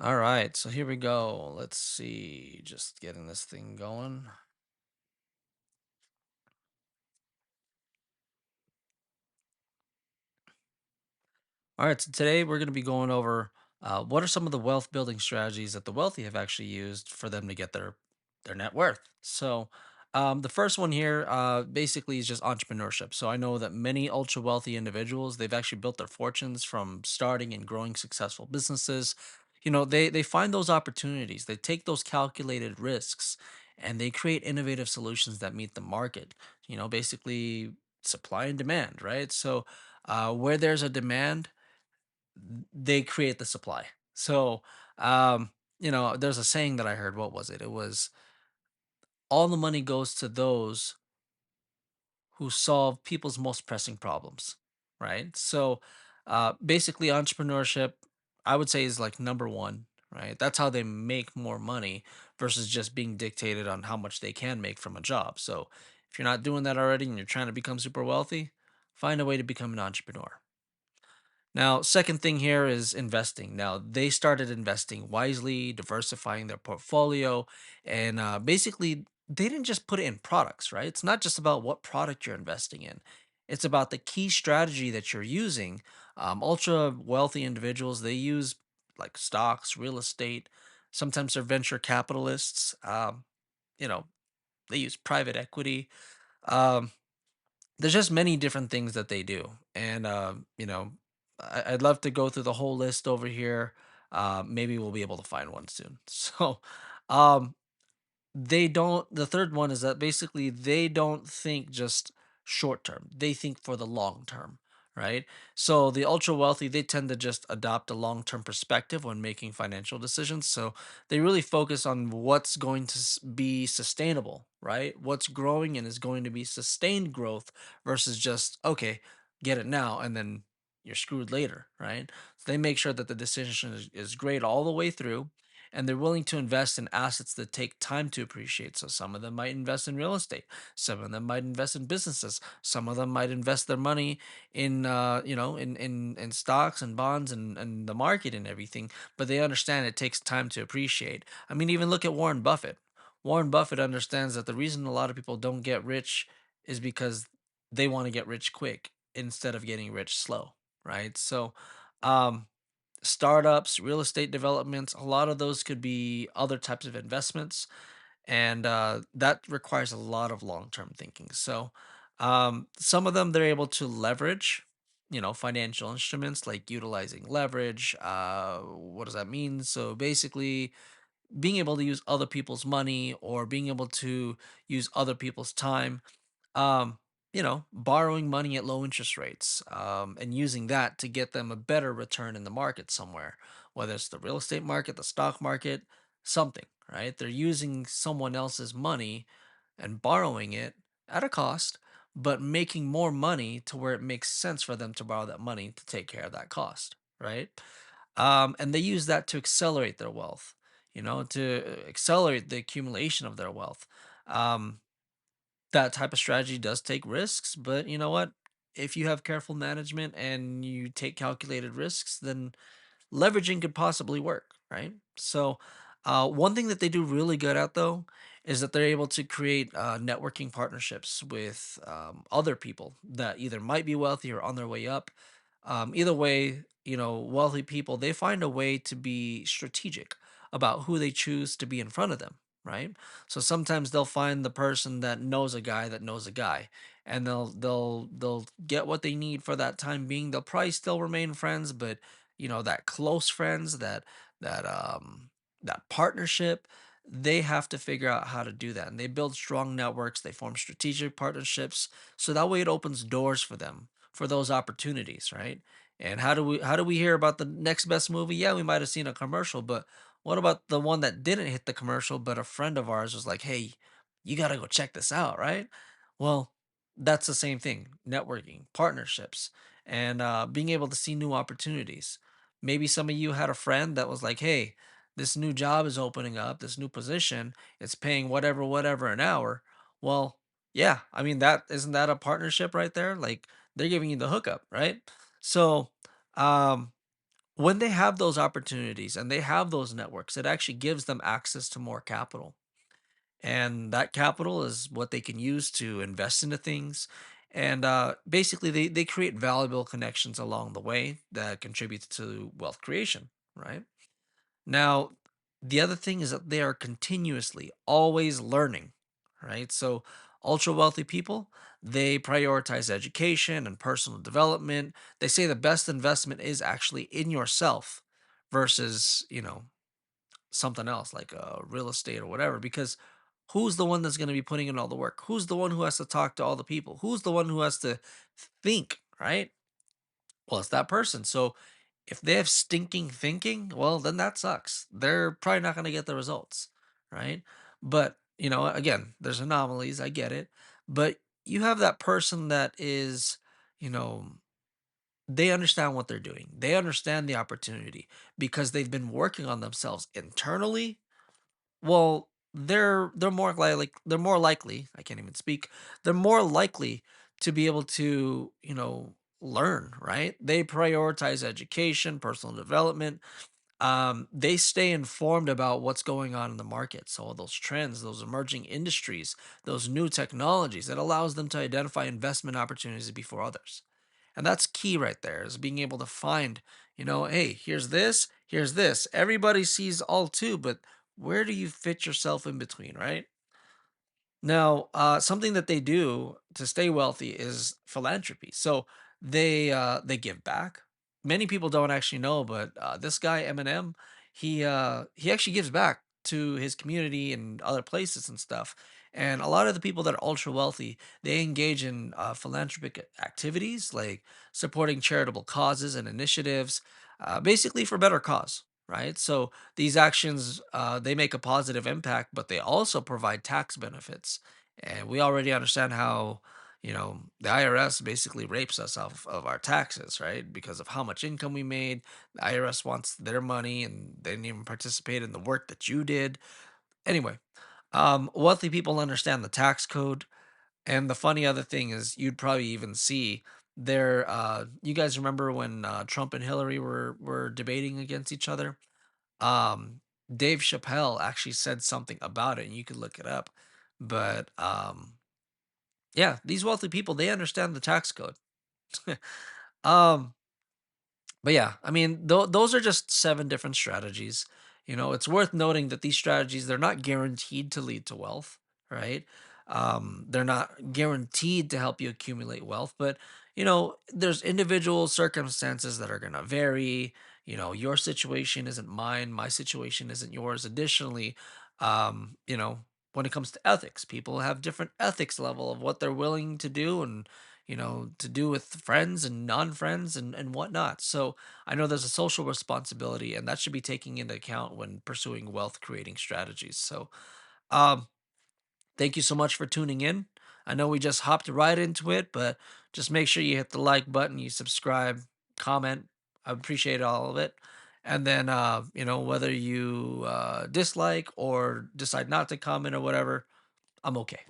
All right, so here we go. Let's see, just getting this thing going. All right, so today we're going to be going over what are some of the wealth building strategies that the wealthy have actually used for them to get their net worth. So, the first one here basically is just entrepreneurship. So I know that many ultra wealthy individuals they've actually built their fortunes from starting and growing successful businesses. They find those opportunities, they take those calculated risks, and they create innovative solutions that meet the market. Basically supply and demand, right? So where there's a demand they create the supply. So, there's a saying that I heard. What was it? It was all the money goes to those who solve people's most pressing problems, right? So, basically, entrepreneurship, I would say, is like number one, right? That's how they make more money versus just being dictated on how much they can make from a job. So, if you're not doing that already and you're trying to become super wealthy, find a way to become an entrepreneur. Now, second thing here is investing. Now, they started investing wisely, diversifying their portfolio, and basically, they didn't just put it in products, right? It's not just about what product you're investing in, it's about the key strategy that you're using. Ultra wealthy individuals, they use like stocks, real estate, sometimes they're venture capitalists, you know, they use private equity. Um, there's just many different things that they do, and I'd love to go through the whole list over here. Maybe we'll be able to find one soon. So, um, they don't the third one is that basically they don't think just short term. They think for the long term, right? So the ultra wealthy, they tend to just adopt a long-term perspective when making financial decisions. So they really focus on what's going to be sustainable, right? What's growing and is going to be sustained growth versus just okay, get it now and then you're screwed later, right? So they make sure that the decision is great all the way through, and they're willing to invest in assets that take time to appreciate. So some of them might invest in real estate, some of them might invest in businesses, some of them might invest their money in in stocks and bonds and the market and everything. But they understand it takes time to appreciate. I mean, even look at Warren Buffett. Warren Buffett understands that the reason a lot of people don't get rich is because they want to get rich quick instead of getting rich slow, right? So um startups, real estate developments, a lot of those could be other types of investments. And that requires a lot of long term thinking. So, some of them they're able to leverage, financial instruments like utilizing leverage. What does that mean? So, basically, being able to use other people's money or being able to use other people's time, um, borrowing money at low interest rates, and using that to get them a better return in the market somewhere, whether it's the real estate market, the stock market, something, right? They're using someone else's money and borrowing it at a cost, but making more money to where it makes sense for them to borrow that money to take care of that cost, right? And they use that to accelerate their wealth, to accelerate the accumulation of their wealth. Um, that type of strategy does take risks, but you know what? If you have careful management and you take calculated risks, then leveraging could possibly work, right? So, one thing that they do really good at, though, is that they're able to create networking partnerships with other people that either might be wealthy or on their way up. Either way, wealthy people, they find a way to be strategic about who they choose to be in front of them, right? So sometimes they'll find the person that knows a guy that knows a guy, and they'll get what they need for that time being. They'll probably still remain friends, but that close friends, that partnership, they have to figure out how to do that, and they build strong networks, they form strategic partnerships, so that way it opens doors for them for those opportunities, right? And how do we hear about the next best movie? Yeah, we might have seen a commercial, but what about the one that didn't hit the commercial, but a friend of ours was like, "Hey, you got to go check this out," right? Well, that's the same thing, networking, partnerships, and being able to see new opportunities. Maybe some of you had a friend that was like, "Hey, this new job is opening up, this new position, it's paying whatever, whatever an hour." Well, yeah, I mean, that isn't that a partnership right there? Like they're giving you the hookup, right? So, um, When they have those opportunities and they have those networks, it actually gives them access to more capital. And that capital is what they can use to invest into things. And basically, they create valuable connections along the way that contribute to wealth creation, right? Now, the other thing is that they are continuously always learning, right? So, ultra wealthy people, they prioritize education and personal development. They say the best investment is actually in yourself versus, something else like real estate or whatever, because who's the one that's going to be putting in all the work? Who's the one who has to talk to all the people? Who's the one who has to think, right? Well, it's that person. So if they have stinking thinking, well, then that sucks. They're probably not going to get the results, right? But, again, there's anomalies. I get it. But you have that person that is, you know, they understand what they're doing. They understand the opportunity because they've been working on themselves internally. Well, they're more likely, I can't even speak. They're more likely to be able to, learn, right? They prioritize education, personal development. They stay informed about what's going on in the market. So all those trends, those emerging industries, those new technologies, it allows them to identify investment opportunities before others. And that's key right there is being able to find, hey, here's this. Everybody sees all too, but where do you fit yourself in between, right? Now, something that they do to stay wealthy is philanthropy. So they give back. Many people don't actually know, but this guy Eminem, he actually gives back to his community and other places and stuff. And a lot of the people that are ultra wealthy, they engage in philanthropic activities like supporting charitable causes and initiatives, basically for better cause. Right. So these actions, they make a positive impact, but they also provide tax benefits. And we already understand how, the IRS basically rapes us of our taxes, right? Because of how much income we made. The IRS wants their money and they didn't even participate in the work that you did. Anyway, wealthy people understand the tax code. And the funny other thing is, you'd probably even see there. You guys remember when Trump and Hillary were debating against each other? um Dave Chappelle actually said something about it, and you could look it up. But yeah, these wealthy people, they understand the tax code. um but yeah, I mean, those are just seven different strategies. It's worth noting that these strategies, they're not guaranteed to lead to wealth, right? They're not guaranteed to help you accumulate wealth, but there's individual circumstances that are going to vary. Your situation isn't mine, my situation isn't yours. Additionally, when it comes to ethics, people have different ethics level of what they're willing to do, and to do with friends and non-friends and whatnot. So I know there's a social responsibility, and that should be taken into account when pursuing wealth creating strategies. So, um, thank you so much for tuning in. I know we just hopped right into it, but just make sure you hit the like button, you subscribe, comment. I appreciate all of it. And then, whether you dislike or decide not to comment or whatever, I'm okay,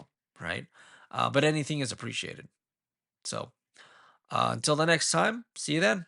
right? But anything is appreciated. So, until the next time, see you then.